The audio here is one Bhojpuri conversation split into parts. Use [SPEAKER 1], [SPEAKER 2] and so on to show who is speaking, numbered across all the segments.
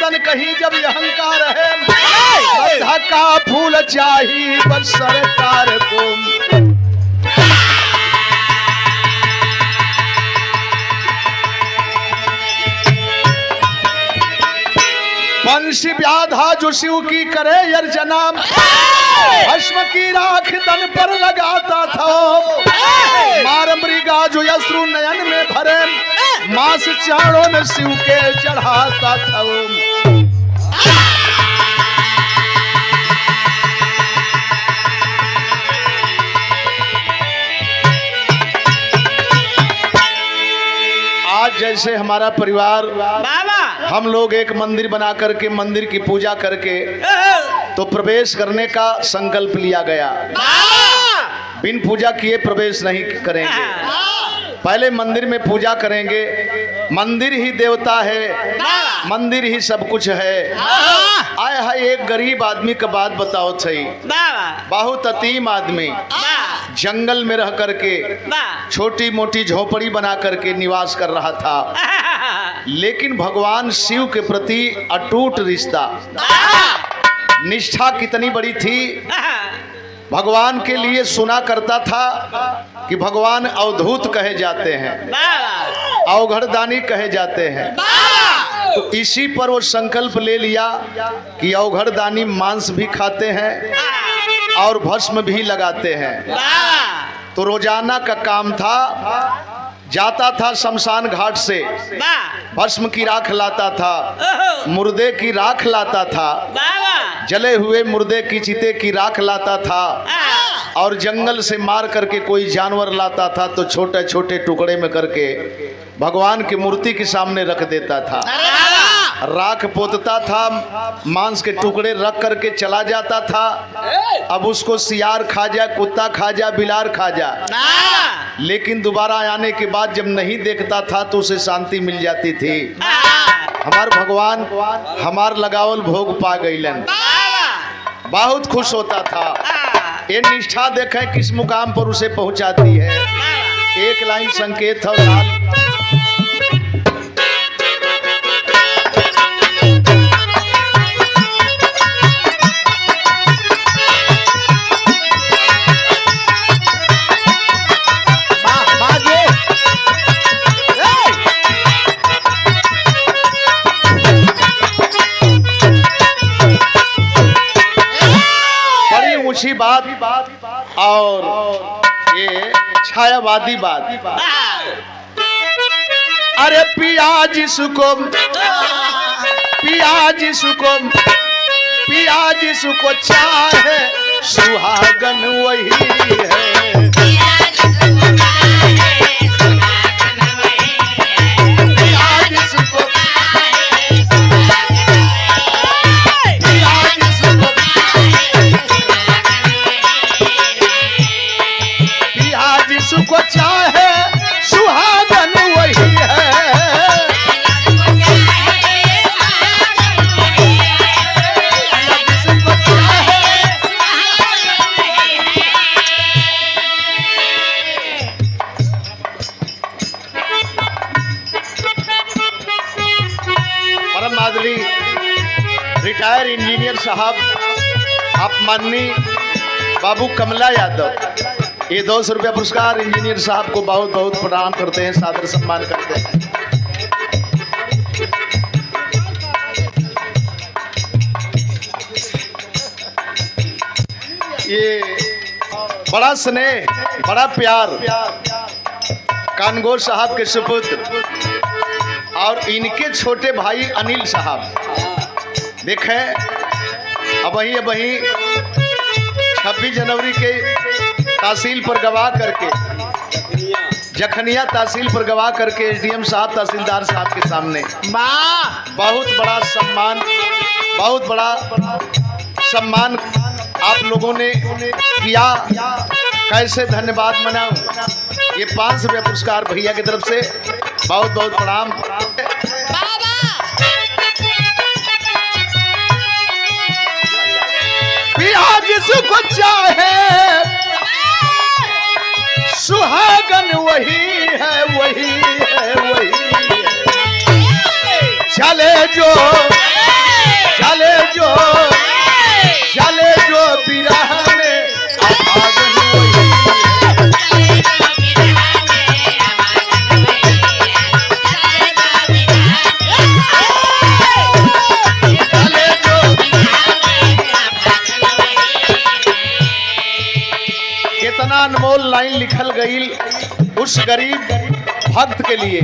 [SPEAKER 1] तन कहीं जब अहंकार है, धक्का फूल चाहिए बस सरकार को। वंशी व्याधा जो शिव की करे अर्चना, भस्म की राख तन पर लगाता था। मार मृगा जो अश्रु नयन में भरे, मांस चारों में शिव के चढ़ाता था। आज जैसे हमारा परिवार हम लोग एक मंदिर बना करके मंदिर की पूजा करके तो प्रवेश करने का संकल्प लिया गया। बिन पूजा किए प्रवेश नहीं करेंगे, पहले मंदिर में पूजा करेंगे। मंदिर ही देवता है, मंदिर ही सब कुछ है। आए है एक गरीब आदमी का बात बताओ सही, बहुत अतीम आदमी जंगल में रह करके छोटी मोटी झोपड़ी बना करके निवास कर रहा था, लेकिन भगवान शिव के प्रति अटूट रिश्ता, निष्ठा कितनी बड़ी थी। भगवान के लिए सुना करता था कि भगवान अवधूत कहे जाते हैं, अवघड़दानी कहे जाते हैं। तो इसी पर वो संकल्प ले लिया कि अवघड़दानी मांस भी खाते हैं और भस्म भी लगाते हैं। तो रोजाना का काम था, जाता था शमशान घाट से, भस्म की राख लाता था, मुर्दे की राख लाता था, जले हुए मुर्दे की चिते की राख लाता था, और जंगल से मार करके कोई जानवर लाता था तो छोटे छोटे टुकड़े में करके भगवान की मूर्ति के सामने रख देता था। राख पोतता था, मांस के टुकड़े रख करके चला जाता था। अब उसको सियार खा जा, कुत्ता खा जा, बिलार खा जा, लेकिन दोबारा आने के बाद जब नहीं देखता था तो उसे शांति मिल जाती थी। हमार भगवान हमार लगावल भोग पा गईलन, बहुत खुश होता था। ये निष्ठा देखें किस मुकाम पर उसे पहुंचाती है। एक लाइन संकेत और लाल, बात और ये छायावादी बात। अरे पिया जिसको चाहे सुहागन वही है। जिसको चाहे सुहागन वही है। परम आदरणीय रिटायर इंजीनियर साहब आप माननीय बाबू कमला यादव, ये 200 रुपया पुरस्कार इंजीनियर साहब को बहुत बहुत प्रणाम करते हैं, सादर सम्मान करते हैं। ये बड़ा स्नेह, बड़ा प्यार कानगोर साहब के सुपुत्र और इनके छोटे भाई अनिल साहब। देखें अब वही 26 जनवरी के तहसील पर गवाह करके, जखनिया तहसील पर गवाह करके एसडीएम साहब तहसीलदार साहब के सामने बहुत बड़ा सम्मान आप लोगों ने किया। कैसे धन्यवाद मनाऊं। ये 500 रुपया पुरस्कार भैया की तरफ से बहुत बहुत प्रणाम। पिया जिसको चाहे सुहागन वही है, वही है, वही है। चले जो चले जो बिरह में आवाज़ वही। कितना अनमोल लाइन लिखल गई उस गरीब भक्त के लिए।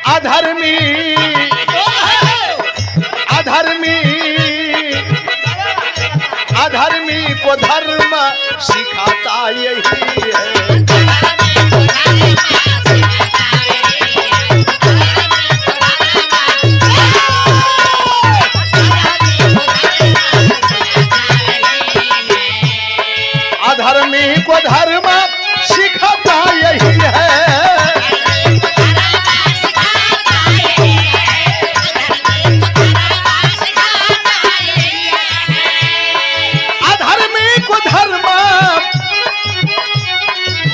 [SPEAKER 1] अधर्मी को धर्म सिखाता यही है। अधर्मी को धर्म सिखाता यही है। अधर्मी को धर्म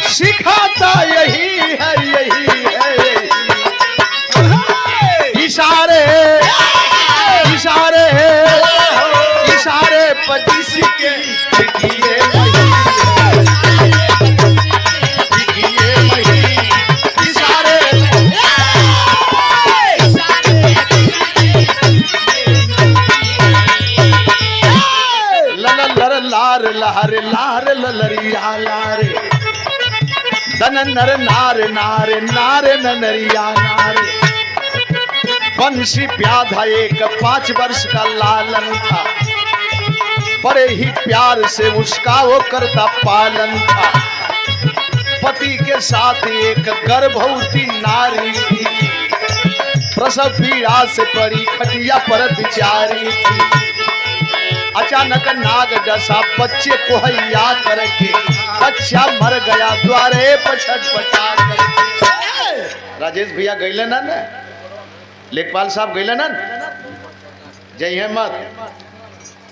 [SPEAKER 1] सिखाता यही है, यही है। इशारे इशारे इशारे पच्चीस के दिए लार लहर लार ललरिया लारे दन नर नार नारे नारे नरिया नारे। बंशी प्याधा एक 5 वर्ष का लालन था, बड़े ही प्यार से उसका वो करता पालन था। पति के साथ एक गर्भवती नारी थी, प्रसव पीड़ा से पड़ी खटिया पर बिचारी थी। अचानक नाग डसा बच्चे को हैया करके, बच्चा मर गया द्वारे पर छटपटा करके। राजेश भैया गईले ना, लेखपाल साहब गईले ना, जय हिम्मत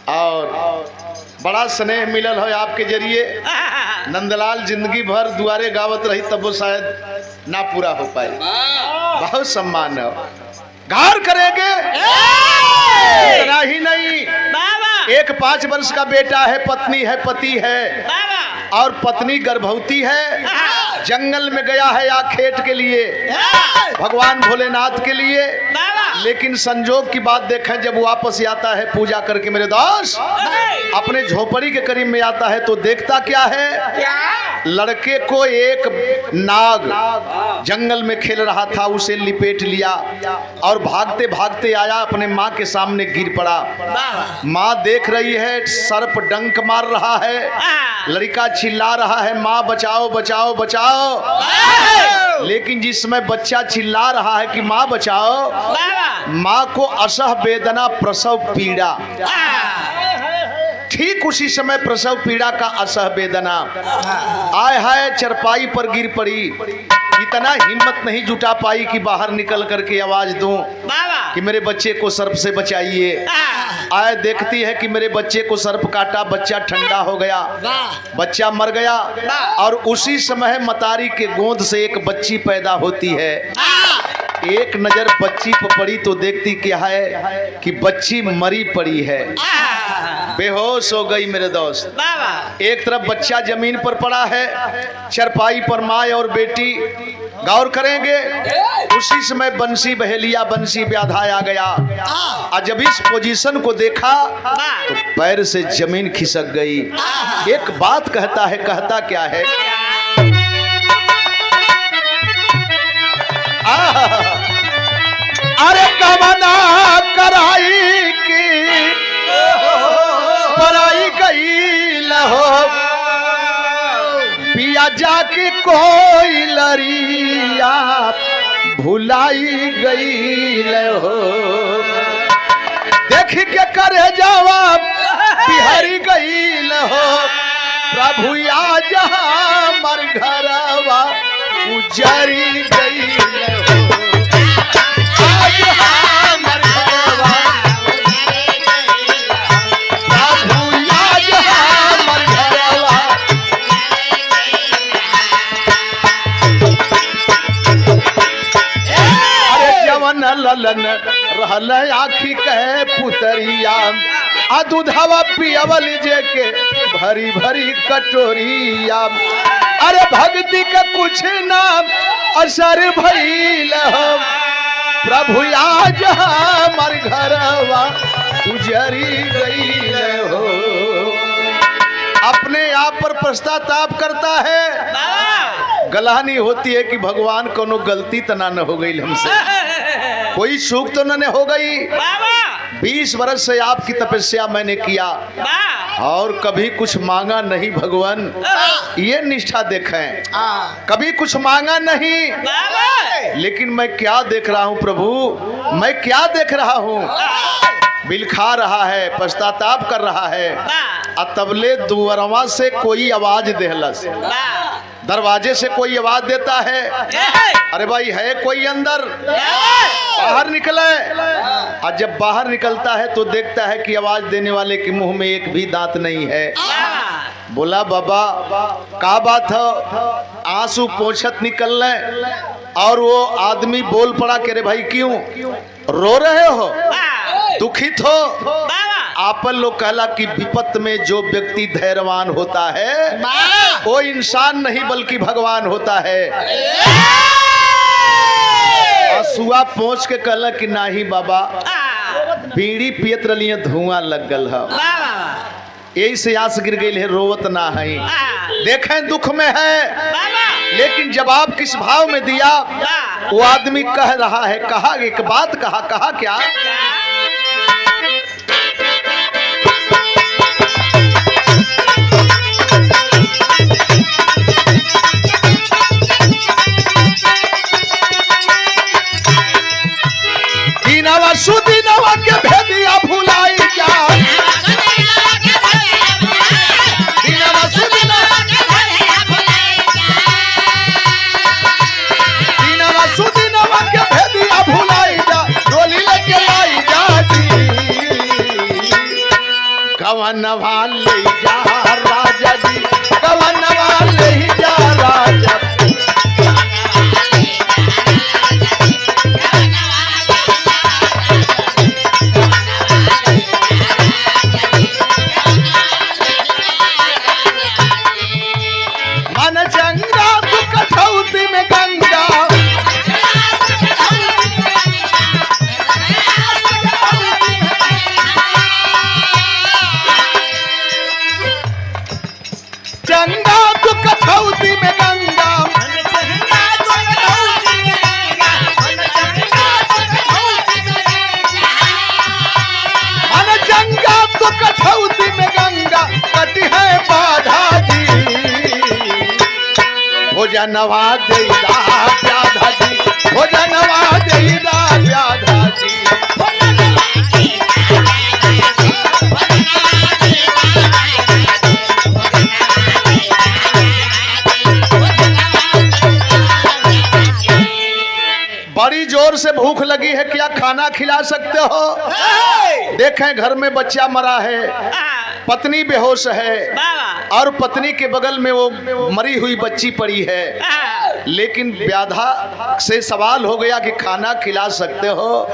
[SPEAKER 1] और बड़ा स्नेह मिलल हो आपके जरिए। नंदलाल जिंदगी भर दुआरे गावत रही तब वो शायद ना पूरा हो पाए। बहुत सम्मान है, गार करेंगे। इतना ही नहीं, एक 5 वर्ष का बेटा है, पत्नी है, पति है और पत्नी गर्भवती है। जंगल में गया है आखेट के लिए, भगवान भोलेनाथ के लिए। लेकिन संजोग की बात देखें, जब वापस आता है पूजा करके मेरे दोस्त अपने झोपड़ी के करीब में आता है तो देखता क्या है, लड़के को एक नाग जंगल में खेल रहा था, उसे लिपेट लिया और भागते भागते आया, अपने माँ के सामने गिर पड़ा। माँ देख रही है, सर्प डंक मार रहा है, लड़का चिल्ला रहा है माँ बचाओ बचाओ बचाओ। लेकिन जिस समय बच्चा चिल्ला रहा है कि माँ बचाओ, माँ को असह वेदना प्रसव पीड़ा, ठीक उसी समय प्रसव पीड़ा का असह वेदना आय हाय चरपाई पर गिर पड़ी। इतना हिम्मत नहीं जुटा पाई कि बाहर निकल करके आवाज दूं कि मेरे बच्चे को सर्प से बचाइए। आए देखती है कि मेरे बच्चे को सर्प काटा, बच्चा ठंडा हो गया, बच्चा मर गया। और उसी समय मतारी के गोद से एक बच्ची पैदा होती है। एक नजर बच्ची पर पड़ी तो देखती क्या है कि बच्ची मरी पड़ी है, बेहोश हो गई मेरे दोस्त। एक तरफ बच्चा जमीन पर पड़ा है, चरपाई पर माँ और बेटी। गौर करेंगे, उसी समय बंसी बहेलिया, बंसी व्याधा आ गया। और जब इस पोजीशन को देखा तो पैर से जमीन खिसक गई। एक बात कहता है, कहता क्या है, अरे कमना कराई की पराई गई लहो, पिया जाके कोई लरिया भुलाई गई लहो। देख के करे जवाब बिहारी गई लहो, प्रभु आ जहाँ मर घरवा उजरी गई लहो। ललन रहल आखी कहे पुतरिया आ दूधवा पियवल जे के भरी भरी कटोरिया। अरे भक्ति के कुछ नाम असर भइल हो प्रभु आज हमार घरवा उजरी गइल हो। अपने आप पर पश्चाताप करता है, गलहानी होती है कि भगवान कोनो गलती तना न हो गई हमसे, कोई चूक तो न हो गई। 20 वर्ष से आपकी तपस्या मैंने किया और कभी कुछ मांगा नहीं भगवान, ये निष्ठा देखें, कभी कुछ मांगा नहीं। लेकिन मैं क्या देख रहा हूँ प्रभु, मैं क्या देख रहा हूँ, बिलखा रहा है, पश्चाताप कर रहा है। तबले दुअरवा से कोई आवाज देहलस, दरवाजे से कोई आवाज देता है, अरे भाई है कोई अंदर, बाहर निकले। और जब बाहर निकलता है तो देखता है कि आवाज देने वाले के मुंह में एक भी दांत नहीं है। बोला बाबा क्या बात है, आंसू पोंछत निकल रहे। और वो आदमी बोल पड़ा कि अरे भाई क्यों रो रहे हो, दुखित हो। आपन लोग कहला कि विपत्त में जो व्यक्ति धैर्यवान होता है वो इंसान नहीं बल्कि भगवान होता है। आंसुआ पहुंच के कहला कि नहीं बाबा, बीड़ी पियत रही धुआं लग गल है, यही से आस गिर गई है, रोवत ना है। देखें दुख में है, लेकिन जवाब किस भाव में दिया। वो आदमी कह रहा है, कहा एक बात, कहा क्या, दीनवा सुदीनवा के भेदिया भुलाई जा, दीनवा सुदीनवा के भेदिया भुलाई जा, डोली लेके लाई जा जी, गवनवा ले जा राजा जी, गवनवा ले जा राजा। मन चंगा तू कठौती में गंगा, चंगा तू कठौती में गंगा, मन चंगा तू कठौती में गंगा, कटी है बाधा जी, भोजनवा देदा प्याधा जी, भोजनवा देदा प्याधा जी। बड़ी जोर से भूख लगी है, क्या खाना खिला सकते हो। देखें घर में बच्चा मरा है, पत्नी बेहोश है और पत्नी के बगल में वो मरी हुई बच्ची पड़ी है, लेकिन व्याधा से सवाल हो गया कि खाना खिला सकते हो।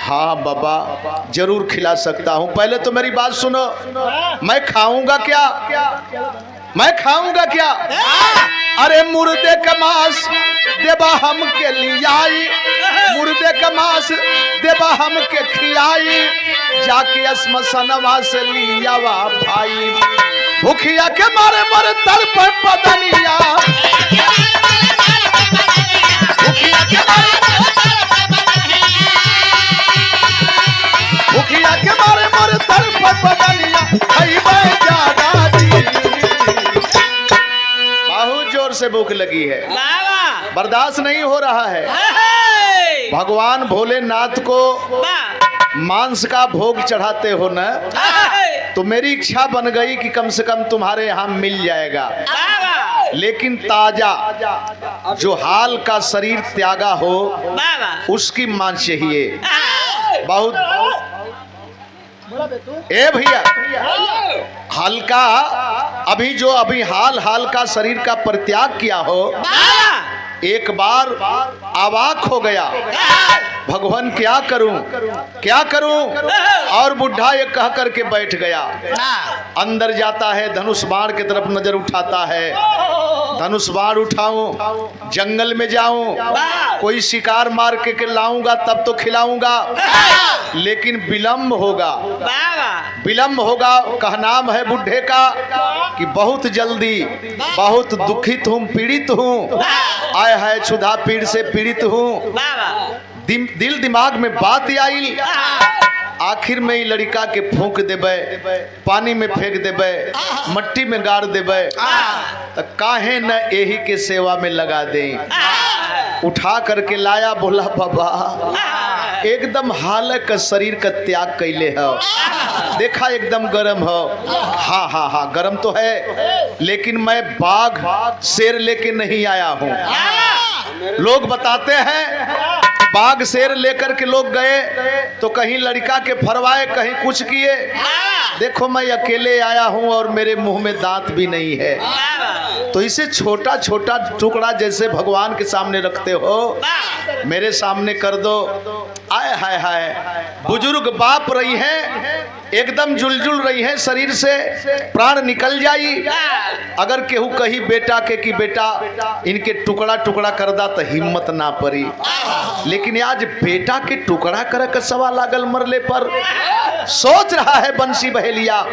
[SPEAKER 1] हाँ बाबा जरूर खिला सकता हूँ, पहले तो मेरी बात सुनो, मैं खाऊंगा क्या, मैं खाऊंगा क्या। अरे मुर्दे का मांस देबा हम के लियाई, मुर्दे का मांस देबा हम के खियाई, जाके स्मशानवा से लियावा भाई, भूखिया के मारे मर तड़प बदनिया, भूखिया के मारे मर तड़प बदनिया, खइबे जादा जी। बहुत जोर से भूख लगी है, बर्दाश्त नहीं हो रहा है। भगवान भोलेनाथ को मांस का भोग चढ़ाते हो ना, तो मेरी इच्छा बन गई कि कम से कम तुम्हारे यहाँ मिल जाएगा, लेकिन ताजा जो हाल का शरीर त्यागा हो उसकी मांस चाहिए। बहुत ए भैया हल्का अभी जो हाल का शरीर का परित्याग किया हो, एक बार अवाक हो गया, भगवान क्या करूं, और बुढ़ा ये कह करके बैठ गया। अंदर जाता है, धनुष बाण की तरफ नजर उठाता है, धनुष बाण उठाऊं, जंगल में जाऊं, कोई शिकार मार के लाऊंगा तब तो खिलाऊंगा, लेकिन विलम्ब होगा। कह नाम है बुढ़े का कि बहुत जल्दी, बहुत दुखित हूं, पीड़ित हूं, आय है क्षुधा पीड़ से पीड़ित हूं। दिल दिमाग में बात आई, आखिर में ही लड़का के फूंक देबे, पानी में फेंक देबे, मट्टी में गाड़ देबे, तो काहे न यही के सेवा में लगा दे। उठा करके लाया, बोला बाबा एकदम हालक शरीर का त्याग कैले है, देखा एकदम गरम हो। हाँ गरम तो है, लेकिन मैं बाघ शेर लेके नहीं आया हूँ। लोग बताते हैं बाघ शेर लेकर के लोग गए तो कहीं लड़का के फरवाए, कहीं कुछ किए। देखो मैं अकेले आया हूं और मेरे मुंह में दांत भी नहीं है, तो इसे छोटा छोटा टुकड़ा जैसे भगवान के सामने रखते हो, मेरे सामने कर दो। आय हाय हाय, बुजुर्ग बाप रही है, एकदम जुलजुल रही है, शरीर से प्राण निकल जाई। अगर केहू कही बेटा के कि बेटा इनके टुकड़ा टुकड़ा कर दा तो हिम्मत ना पड़ी, लेकिन आज बेटा के टुकड़ा करे का सवाल लागल मरले पर। सोच रहा है बंसी बहेलिया,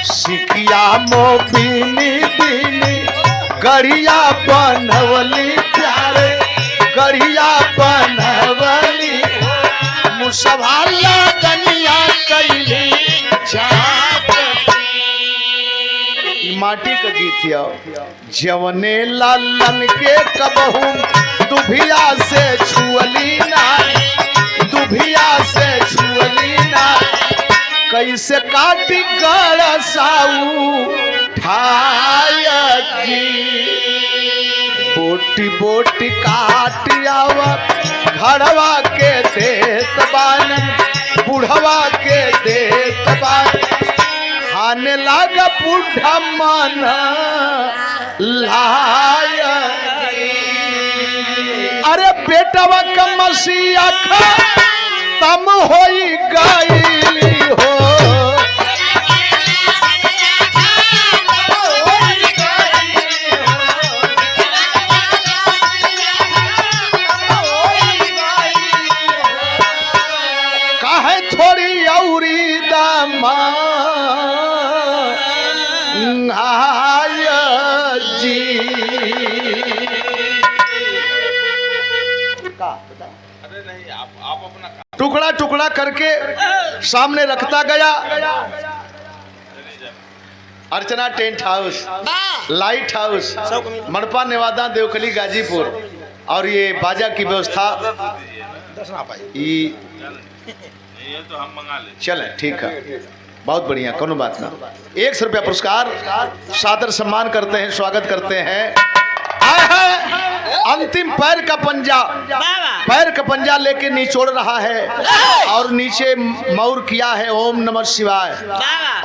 [SPEAKER 1] सिकिया मोबिनी बिनी गढ़िया बनवली प्यारे, गढ़िया बनवली मुसभाला कनिया कैली छाप। माटी का गीत है, जवने लालन के कबहू दुभिया से छुअली ना, दुभिया से छुअली ना, कैसे काटी गड़साऊ ठायजी। बोटी बोटी काट आवा घड़वा के देत बानन, बुढ़वा के देत बानन, खाने लागा बुढ़ा मन लाया। अरे बेटवा का मसीहा तम होई गईली हो, काहे थोड़ी औरी दामा जी। टुकड़ा टुकड़ा करके सामने रखता गया। Archana tent house, light house, मणपा नेवादा, देवकली, गाजीपुर, और ये बाजा की व्यवस्था तो हम मंगा ले। चले ठीक है, बहुत बढ़िया, कोनो बात ना। 100 रुपया पुरस्कार, सादर सम्मान करते हैं, स्वागत करते हैं। अंतिम पैर का पंजा, पैर का पंजा लेके निचोड़ रहा है और नीचे मौर किया है ओम नमः शिवाय,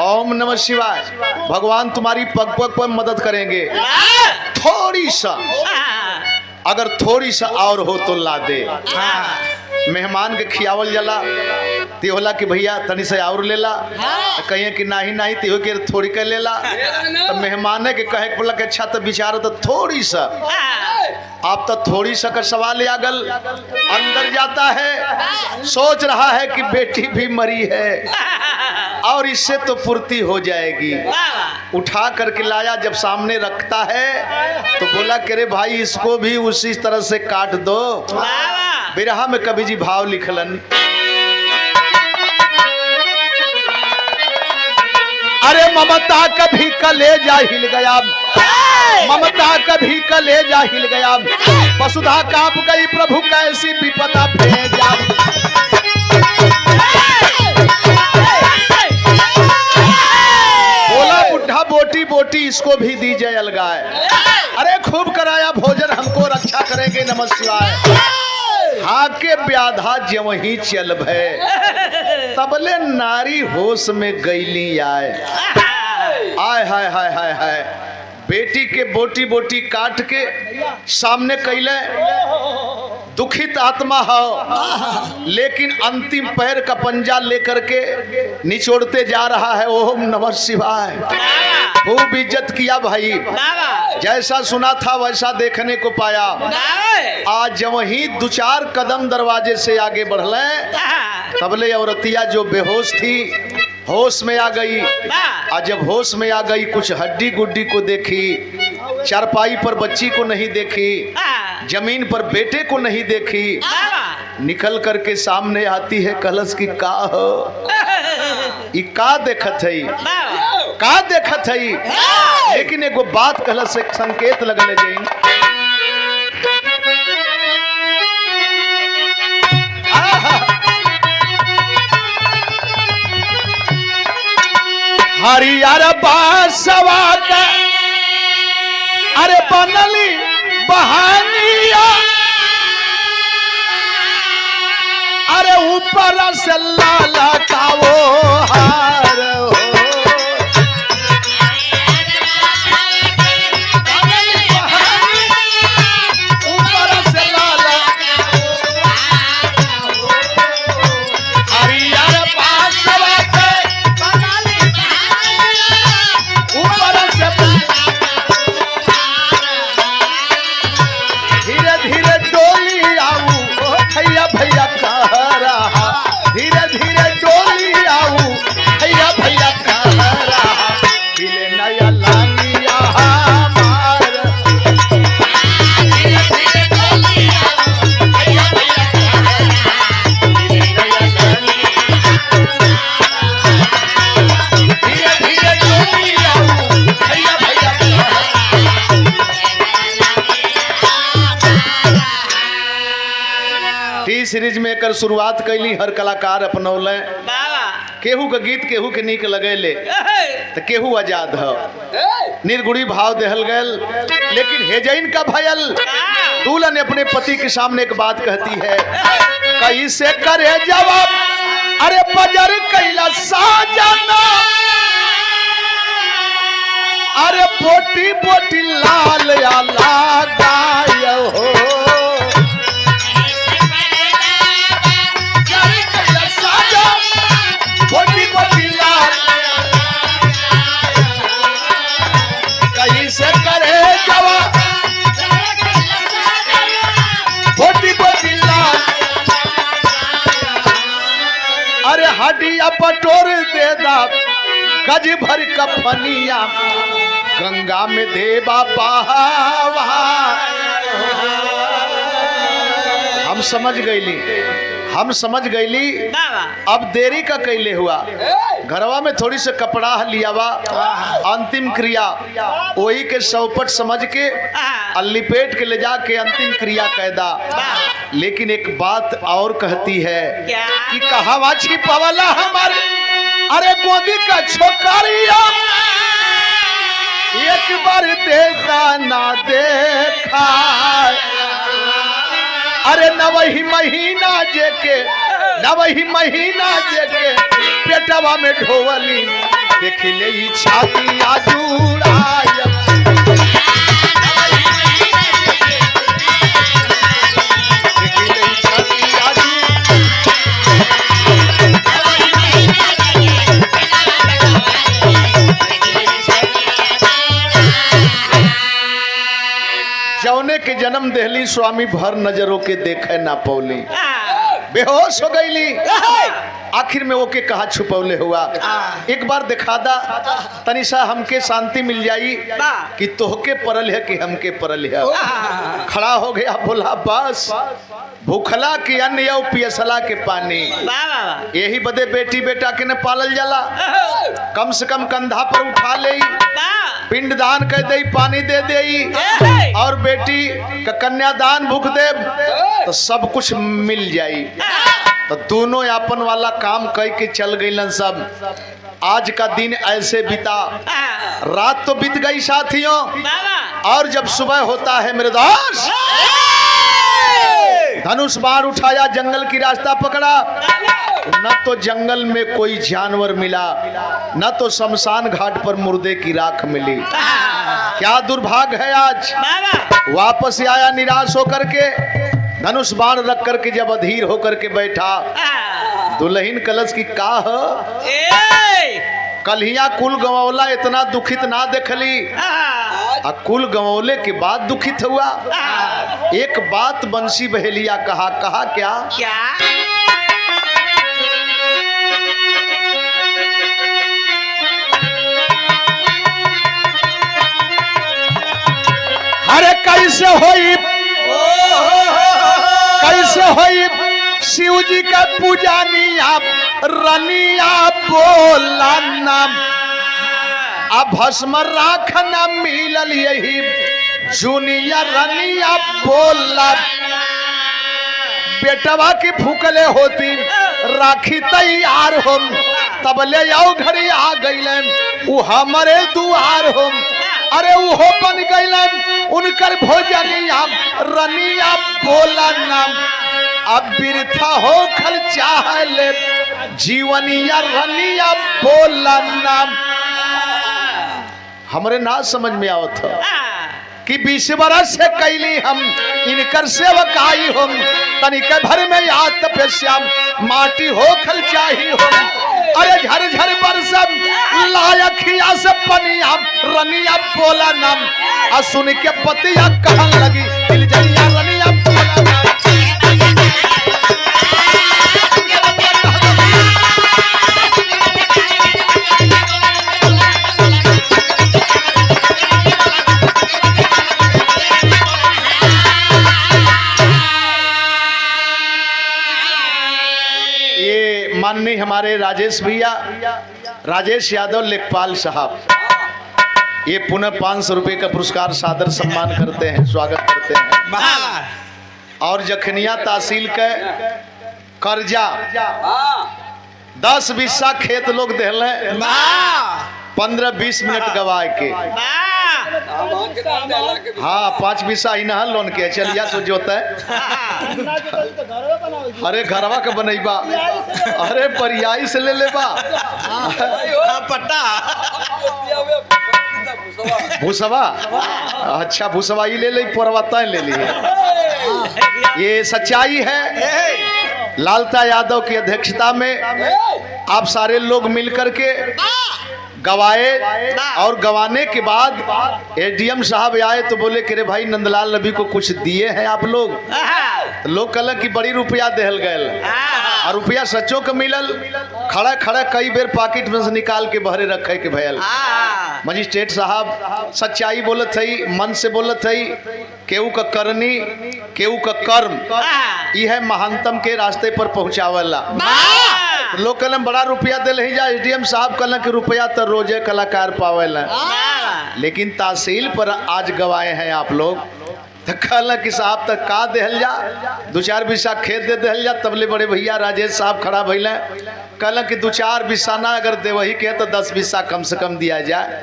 [SPEAKER 1] ओम नमः शिवाय। भगवान तुम्हारी पग पग पर मदद करेंगे। थोड़ी सा, अगर थोड़ी सा और हो तो ला दे। मेहमान के खियावल जला होला कि भैया तनी से और लेला, कहिए कि नहीं नहीं तिहो के थोड़ी कर लेला, तो मेहमान के कहे बोला कि अच्छा तो विचार तो थोड़ी सा, आप तो थोड़ी सा का सवाल आगल। अंदर जाता है, सोच रहा है कि बेटी भी मरी है और इससे तो पूर्ति हो जाएगी। उठा करके लाया, जब सामने रखता है तो बोला कि रे भाई इसको भी उसी तरह से काट दो। बिरहा में कवि जी भाव लिखलन, अरे ममता कभी कलेजा हिल गया, ममता कभी कलेजा हिल गया, वसुधा कांप गई प्रभु कैसी विपदा भेजा। बोला बुढ़ा बोटी बोटी रोटी इसको भी दीजिए अलगाए। अरे खूब कराया भोजन हमको रक्षा करेंगे नमः शिवाय। हाके व्याधा जवही चल भय तबले नारी होश में गईली आए। आय हाय हाय हाय हाय बेटी के बोटी बोटी काट के सामने कैले दुखित आत्मा हो, लेकिन अंतिम पैर का पंजा लेकर के निचोड़ते जा रहा है। ओम नमः शिवाय। खूब इज्जत किया भाई, जैसा सुना था वैसा देखने को पाया। आज जब वही 2-4 कदम दरवाजे से आगे बढ़ले तबले औरतिया जो बेहोश थी होश में आ गई। आज जब होश में आ गई कुछ हड्डी गुड्डी को देखी, चारपाई पर बच्ची को नहीं देखी, जमीन पर बेटे को नहीं देखी। निकल करके सामने आती है कलश की का हो ई का देखत है, का देखत है। लेकिन एगो बात कलश से संकेत लगले जैन हरियर बासवा का अरे बनली बहानिया अरे ऊपर से लाला का वो हार हो। सीरीज में एकर शुरुआत कैली हर कलाकार अपनौले। केहू के गीत केहू के नीक लगेले तो केहू आजाद हो, निर्गुणी भाव देहल गयल। लेकिन हेजैन का भयल दुल्हन अपने पति के सामने एक बात कहती है कैसे करे जवाब अरे बजर कैला साजना अरे बोटी बोटी लाल या गाय हो। कैसे करे जवाब बोटी बोटी लाल अरे हड्डिया पटोर दे दा गज भर कफनिया गंगा में देवा बहावा। हम समझ गईली, हम समझ गईली। अब देरी का कैले हुआ घरवा में थोड़ी से कपड़ा लियावा अंतिम क्रिया वही के सौपट समझ के लिपेट के ले जाके अंतिम क्रिया कैदा। लेकिन एक बात और कहती है कि कहावा छिपावला हमारे अरे गोदी का छोकरिया एक बार देखा ना देखा अरे नवही महीना जेके नवही महीना जेके पेटवा में ढोवली देख ले ई छाती आजुड़ाय। जौने के जन्म देहली स्वामी भर नजरों के देखे ना पौली बेहोश हो गईली। आखिर में वो के कहा छुपौले हुआ एक बार दिखा दा तनिषा हमके शांति मिल जाई कि तोहके परल है कि हमके परल है। खड़ा हो गया बोला बस भूखला के अन्न या पियसला के पानी यही बदे बेटी बेटा के न पालल जाला। कम से कम कंधा पर उठा ले पिंड दान कर दे पानी दे दे और बेटी का कन्यादान भूख दे तो सब कुछ मिल जाई। तो दोनों अपन वाला काम कह के चल गईलन सब। आज का दिन ऐसे बीता, रात तो बीत गई साथियों, और जब सुबह होता है मेरे दोस्त, धनुष बाण उठाया, जंगल की रास्ता पकड़ा, न तो जंगल में कोई जानवर मिला, न तो शमशान घाट पर मुर्दे की राख मिली। क्या दुर्भाग्य है आज। वापस आया निराश होकर के, धनुष बाण रख करके जब अधीर होकर के बैठा, दुल्हन कलश की काह कल्हिया कुल गवौला, इतना दुखित ना देखली, कुल गवौले के बाद दुखित हुआ। एक बात बंसी बहेलिया कहा क्या अरे कैसे होई शिव जी का पूजानिया रनिया बोला नाम, अब भस्म राख न मिलल यही जुनिया रनिया बोला, बेटवा की फूकले होती राखी तैयार हो, तब ले आओ घड़ी आ गईलन उ हमारे दुआर हो, अरे वो बन गईलन उनकर भोजनिया रनिया बोला नाम, अब बिरथा हो खल चाहले जीवनिया रनिया बोला नाम। हमरे ना समझ में आवत था कि 20 बरस से कैली हम इनकर सेवकाई हम, तनिक भर में याद तपस्याम माटी हो खल चाही हम, अरे झर झर बरसम लायखिया से पनिया रनिया बोला नाम, आ सुन के पतिया कहन लगी दिल जनिया रनिया बोला नाम। माननीय हमारे राजेश भैया, राजेश यादव लेखपाल साहब, ये पुनः 500 रुपए का पुरस्कार सादर सम्मान करते हैं, स्वागत करते हैं। और जखनिया तहसील के कर्जा 10 बिस्सा खेत लोग देल 15-20 मिनट गवाए के, हाँ 5 बिस्सा ही ना लोन के चलिया सो जोता है। अरे घरवा के बनैबा, अरे परियाई से ले लेबा भूसवा, अच्छा भूसवा ही ले ले, परवता ले लिए। ये सच्चाई है। लालता यादव की अध्यक्षता में आप सारे लोग मिलकर के गवाए, और गवाने के बाद एडीएम साहब आए तो बोले कि रे भाई नंदलाल नबी को कुछ दिए हैं आप लोग, तो लोग कहल कि बड़ी रुपया देहल गए, और रुपया सच्चों के मिलल, खड़ा खड़ा कई बेर पॉकेट में से निकाल के बहरे रखे के भयल। मजिस्ट्रेट साहब सच्चाई बोलत है, मन से बोलत है, केहू का करनी केहू का कर्म, यह महानतम के रास्ते पर पहुंचावला। लोग कहलन बड़ा रुपया दिल ही जा, एडीएम साहब कहलन कि रुपया तो रोजे कलाकार पावेला, लेकिन तहसील पर आज गवाए हैं आप लोग, तो कहलन कि साहब तक का देहल जा, 2-4 बिस्सा खेत दे देहल जा। तबले बड़े भैया राजेश साहब खड़ा भइले, कहलन कि 2-4 बिस्सा ना अगर देवही के तो 10 बिस्सा कम से कम दिया जाए।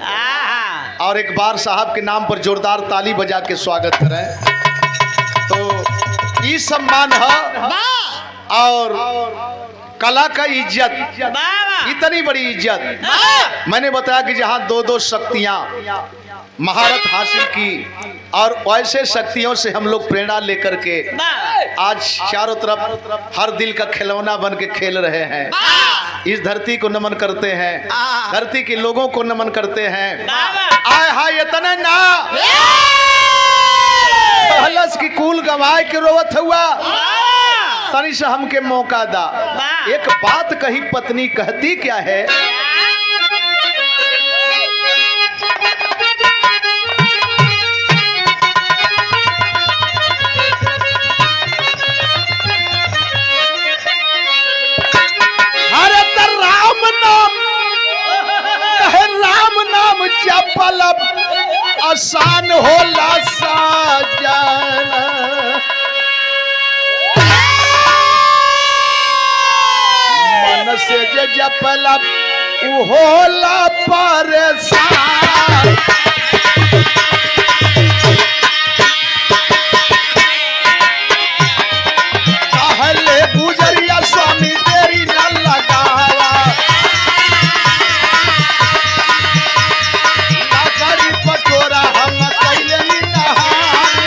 [SPEAKER 1] और एक बार साहब के नाम पर जोरदार ताली बजा के स्वागत करें। तो ये सम्मान है और कला का इज्जत, इतनी बड़ी इज्जत। मैंने बताया कि जहाँ 2-2 शक्तियां महारत हासिल की, और ऐसे शक्तियों से हम लोग प्रेरणा लेकर के आज चारों तरफ हर दिल का खिलौना बन के खेल रहे हैं। इस धरती को नमन करते हैं, धरती के लोगों को नमन करते हैं। आय हाय इतना ना हलस की कूल गवाए के रोवत हुआ, तनी से हमके मौका दा। एक बात कही पत्नी कहती क्या है, हरे राम नाम कहे, राम नाम जपल आसान होला साजन, मन से जपल होला परेशान कहले गुजरिया स्वामी तेरी न लगावा लकड़ी पटोरा हम कैले नहान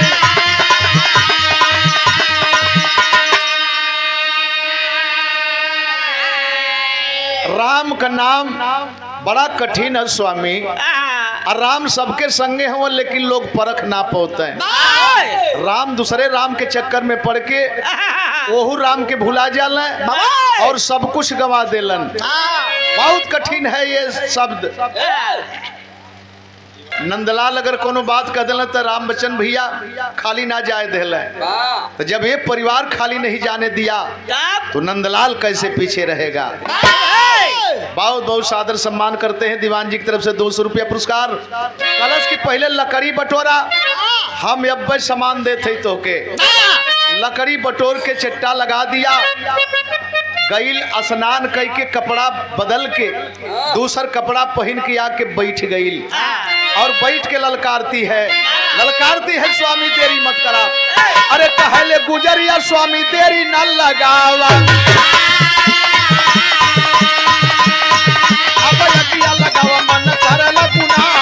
[SPEAKER 1] राम का नाम बड़ा कठिन है स्वामी। और राम सबके संगे हो लेकिन लोग परख ना पाते हैं। राम दूसरे राम के चक्कर में पड़ के ओहू राम के भुला जाला और सब कुछ गवा देलन। बहुत कठिन है ये शब्द। नंदलाल अगर कोनो बात कह दिल तो राम बच्चन भैया खाली ना जाए दिल। तो जब ये परिवार खाली नहीं जाने दिया तो नंदलाल कैसे पीछे रहेगा। बहुत बहुत सादर सम्मान करते हैं दीवान जी की तरफ से 200 रुपया पुरस्कार। कलश की पहले लकड़ी बटोरा हम अब सामान देते तो के लकड़ी बटोर के चिट्टा लगा दिया। गईल स्नान कई के कपड़ा बदल के दूसर कपड़ा पहन के आके बैठ गईल और बैठ के ललकारती है स्वामी देरी मत करा। अरे कहले गुजरिया स्वामी देरी न लगावा अब यगिया लगावा मन करला गुनाह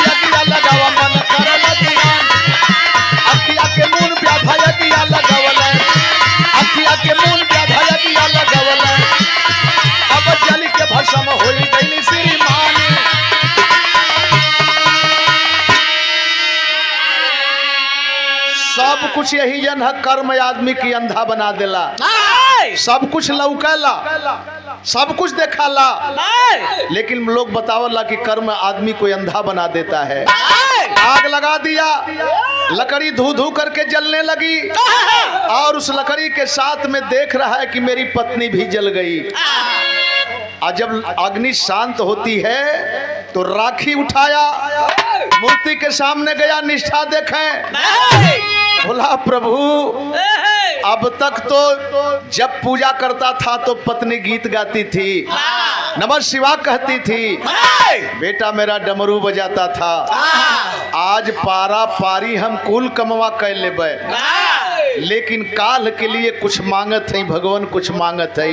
[SPEAKER 1] यगिया लगावा मन करला गुनाह अखिया के मून ब्याधा यगिया लगावला अखिया के मून ब्याधा यगिया लगावला अब जल के भस्म होई गईली श्रीमान। सब कुछ यही जन है कर्म आदमी की अंधा बना देला। सब कुछ लौकेला सब कुछ देखाला लेकिन लोग बतावला कि कर्म आदमी को अंधा बना देता है। आग लगा दिया लकड़ी धू धू करके जलने लगी और उस लकड़ी के साथ में देख रहा है कि मेरी पत्नी भी जल गई। और जब अग्नि शांत होती है तो राखी उठाया मूर्ति के सामने गया निष्ठा देखें बोला प्रभु अब तक तो जब पूजा करता था तो पत्नी गीत गाती थी नमः शिवा कहती थी बेटा मेरा डमरू बजाता था। आज पारा पारी हम कुल कमवा कर लेबे लेकिन काल के लिए कुछ मांगत है भगवान कुछ मांगत है।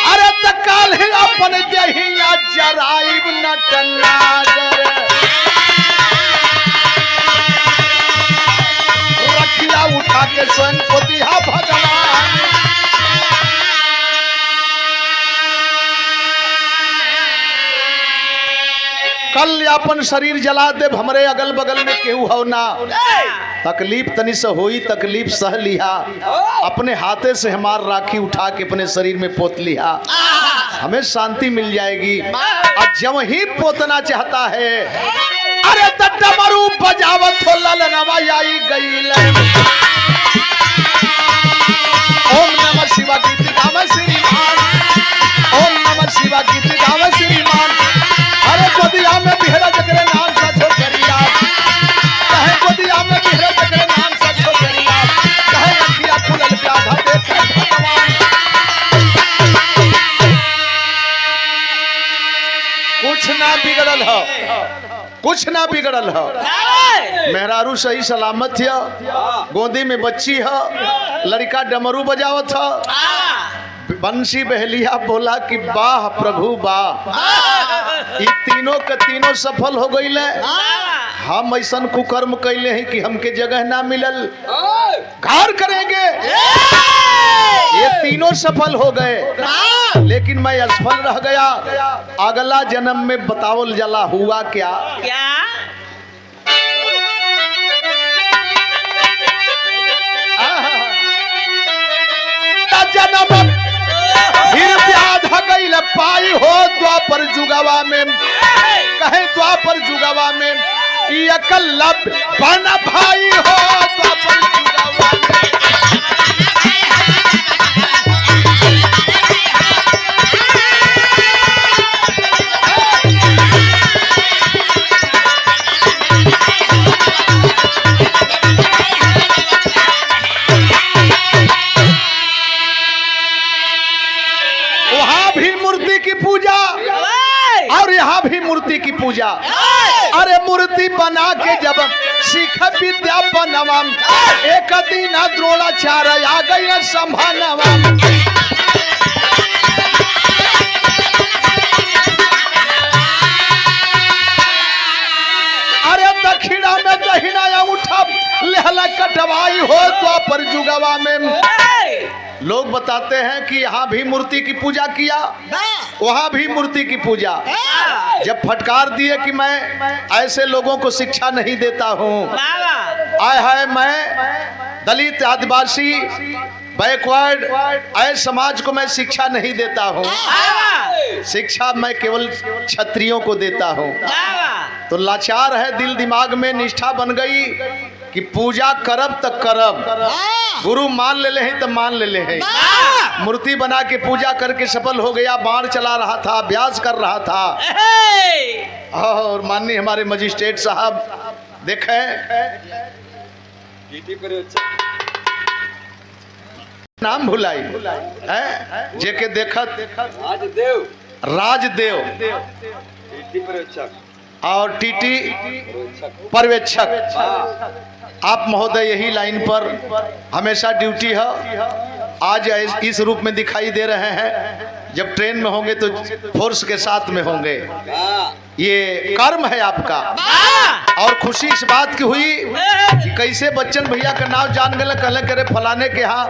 [SPEAKER 1] अरे तकाल है अपन देहिया जराइब नटनागर रखिया उठा के स्वयं को दिया भगवान। कल अपन शरीर जला दे हमरे अगल बगल में केहू हो ना तकलीफ तनी से होई तकलीफ सह लिया अपने हाथे से हमार राखी उठा के अपने शरीर में पोत लिया हमें शांति मिल जाएगी। और जब ही पोतना चाहता है अरे डमरू बजावत हो ललनवा आई गईल ओम नमः शिवा गीत गावे श्रीमान ओम नमः शिवा गीत गावे श्रीमान। अरे गोदिया में बिहरा जकरे नाम सा छोकरिया कहे गोदिया में बिहरा जकरे नाम सा छोकरिया कहे अखिया खुलल प्याधा देख भगवान। कुछ ना बिगड़ल हो कुछ ना बिगड़ल हो मेहरारू सही सलामत है गोदी में बच्ची है लड़का डमरू बजावत है बंसी बहलिया बोला कि वाह प्रभु वाह ये तीनों के तीनों सफल हो गई। हम ऐसा कुकर्म कैले हैं कि हमके जगह ना मिलल घर करेंगे ये तीनों सफल हो गए लेकिन मैं असफल रह गया। अगला जन्म में बतावल जला हुआ क्या जन्म फिर व्याध गईल पाई हो द्वापर जुगवा में कहे द्वापर जुगवा में एकलव्य बन भाई हो द्वापर जुगवा में। वहां भी मूर्ति की पूजा और यहाँ भी मूर्ति की पूजा। अरे मूर्ति बना के जब सीख विद्या बनवा, एक दिन द्रोणाचार्य आ गई संभालवा। अरे दक्षिणा में दहिना अंगूठा लहला कटवाई हो द्वापर जुगवा में। लोग बताते हैं कि यहाँ भी मूर्ति की पूजा किया, वहाँ भी मूर्ति की पूजा। जब फटकार दिए कि मैं ऐसे लोगों को शिक्षा नहीं देता हूँ, आय हाय मैं दलित आदिवासी बैकवर्ड ऐसे समाज को मैं शिक्षा नहीं देता हूँ, शिक्षा मैं केवल क्षत्रियों को देता हूँ। तो लाचार है, दिल दिमाग में निष्ठा बन गई कि पूजा करब तक करब, गुरु मान ले हैं तो मान ले हैं। मूर्ति बना के पूजा करके सफल हो गया, बाण चला रहा था, अभ्यास कर रहा था। और माननीय हमारे मजिस्ट्रेट साहब देखे नाम भुलाई है जेके देखत राजदेव और टीटी पर्यवेक्षक। आप महोदय यही लाइन पर हमेशा ड्यूटी है, आज इस रूप में दिखाई दे रहे हैं, जब ट्रेन में होंगे तो फोर्स के साथ में होंगे। ये कर्म है आपका। और खुशी इस बात की हुई कि कैसे बच्चन भैया का नाम जान गए, कहले करे फलाने के यहाँ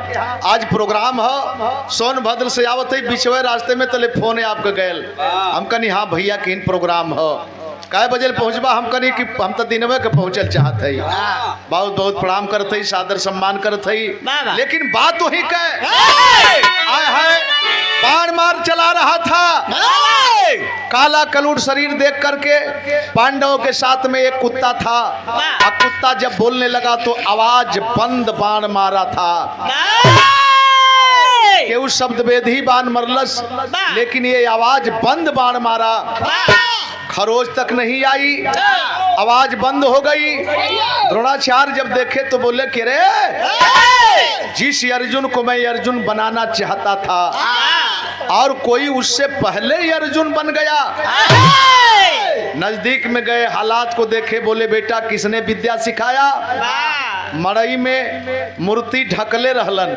[SPEAKER 1] आज प्रोग्राम है, सोनभद्र से आवत है, बिचवे रास्ते में तले फोन है आपका गैल। हम कहनी हाँ भैया के प्रोग्राम है, कै बजे पहुँचबा? हम कहनी कि हम तो दिनवे के पहुँचल चाहते ही। बहुत बहुत प्रणाम करते ही, सादर सम्मान करते ही, लेकिन बात वही कह आय है बाण मार चला रहा था। काला कलूट शरीर देख करके पांडवों के साथ में एक कुत्ता था, और कुत्ता जब बोलने लगा तो आवाज बंद बाण मारा था। केहू शब्द वेदी बाण मरलस, लेकिन ये आवाज बंद बाण मारा, खरोज तक नहीं आई, आवाज बंद हो गई। द्रोणाचार्य जब देखे तो बोले कि रे जिस अर्जुन को मैं अर्जुन बनाना चाहता था और कोई उससे पहले ही अर्जुन बन गया। नजदीक में गए, हालात को देखे, बोले बेटा किसने विद्या सिखाया? मड़ई में मूर्ति ढकले रहलन,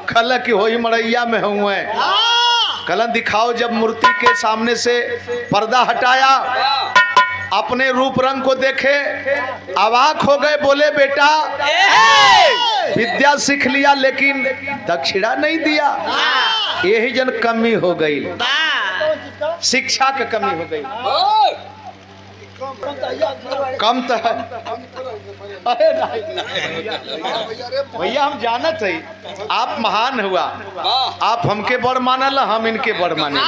[SPEAKER 1] खल की होई मड़ैया में हुए। कलन दिखाओ, जब मूर्ति के सामने से पर्दा हटाया, अपने रूप रंग को देखे, अवाक हो गए, बोले बेटा विद्या सीख लिया लेकिन दक्षिणा नहीं दिया, यही जन कमी हो गई, शिक्षा की कमी हो गई। कम तो है भैया, हम जानत है आप महान हुआ, आप हमके बड़ मानल, हम इनके बड़ माने।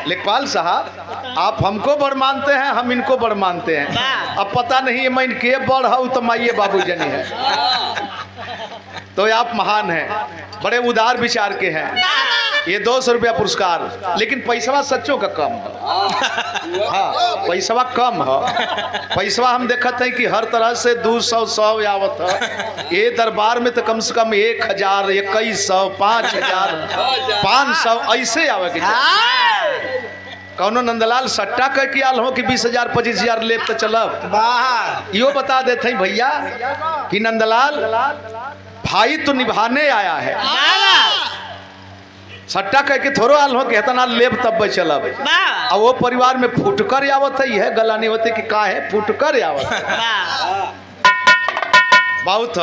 [SPEAKER 1] लेखपाल साहब आप हमको बड़ मानते हैं, हम इनको बड़ मानते हैं। अब पता नहीं मैं इनके बड़ हूँ तो माइये बाबू जनी है, तो आप महान हैं, बड़े उदार विचार के हैं। ये 200 रुपया पुरस्कार, लेकिन पैसवा सच्चों का कम है। हाँ पैसवा कम है, पैसवा हम देखते हैं कि हर तरह से 200 आवत है। ये दरबार में तो कम से कम 1000, 2100, 5000, 500 ऐसे आवे के चाहिए। कौनो नंदलाल सट्टा कह के आल हो कि 20,000 25,000 ले तो चलब। यो बता देते हैं भैया कि नंदलाल भाई तो निभाने आया है, सट्टा कह के थोड़ो आल हो कि इतना लेब तब चलब। और वो परिवार में फुटकर आवत है, यह गला नहीं होते कि का है फुटकर आवत बहुत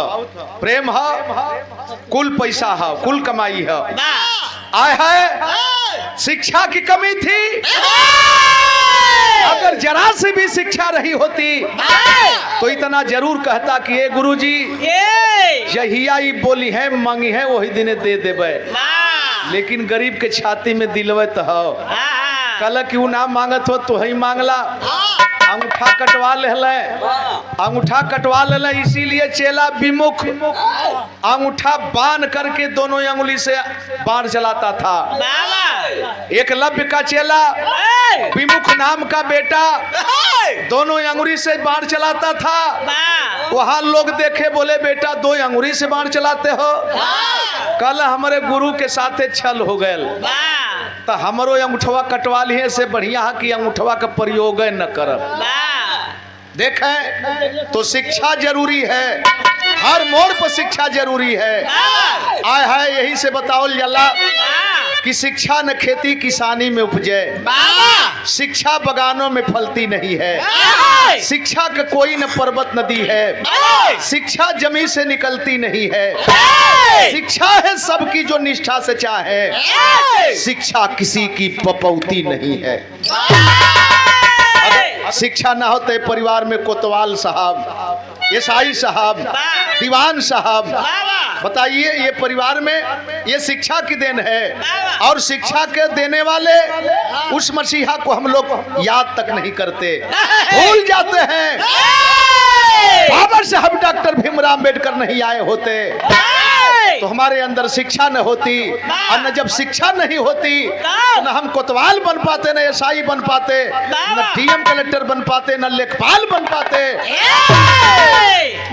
[SPEAKER 1] प्रेम है, कुल पैसा है, कुल कमाई है। आय है शिक्षा की कमी थी, अगर जरा से भी शिक्षा रही होती तो इतना जरूर कहता कि ये गुरुजी जहिया ही बोली है मांगी है वही दिन दे देवे, लेकिन गरीब के छाती में दिलवे तो हो। कल क्यों ना मांगत हो तो ही मांगला, अंगूठा कटवा ले, अंगूठा कटवा ले, इसीलिए चेला विमुख अंगूठा बांध करके दोनों अंगुली से बाण चलाता था। एकलव्य का चेला विमुख नाम का बेटा दोनों अंगुली से बाण चलाता था। वहां लोग देखे, बोले बेटा 2 अंगुली से बाण चलाते हो। कल हमारे गुरु के साथ छल हो गए, तो हमरो अंगूठवा कटवा लिए से बढ़िया है कि अंगूठवा का प्रयोग न करब। देखें तो शिक्षा जरूरी है, हर मोड़ पर शिक्षा जरूरी है। आय है यही से बताओ जाला कि शिक्षा न खेती किसानी में उपजे, शिक्षा बगानों में फलती नहीं है, शिक्षा का कोई न पर्वत नदी है, शिक्षा जमीन से निकलती नहीं है, शिक्षा है सबकी जो निष्ठा से चाहे, शिक्षा किसी की पपौती नहीं है। शिक्षा ना होते परिवार में कोतवाल साहब, एसआई साहब, दीवान साहब, बताइए ये परिवार में ये शिक्षा की देन है। और शिक्षा के देने वाले उस मसीहा को हम लोग याद तक नहीं करते, भूल जाते हैं। बाबा साहब डॉक्टर भीमराव अम्बेडकर नहीं आए होते तो हमारे अंदर शिक्षा न होती, और न जब शिक्षा नहीं होती तो न हम कोतवाल बन पाते, न एसआई बन पाते, न डीएम कलेक्टर बन पाते, न लेखपाल बन पाते,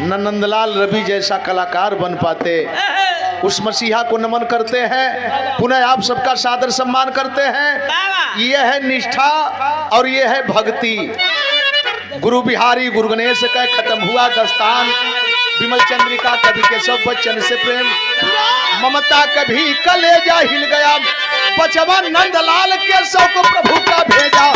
[SPEAKER 1] न नंदलाल रवि जैसा कलाकार बन पाते। उस मसीहा को नमन करते हैं, पुनः आप सबका सादर सम्मान करते हैं। ये है निष्ठा और ये है भक्ति। गुरु बिहारी गुरु गणेश का खत्म हुआ दस्तान, विमल चंद्रिका कभी केशव बच्चन से प्रेम, ममता कभी कलेजा हिल गया, बचवा नंदलाल केशव को प्रभु का भेजा।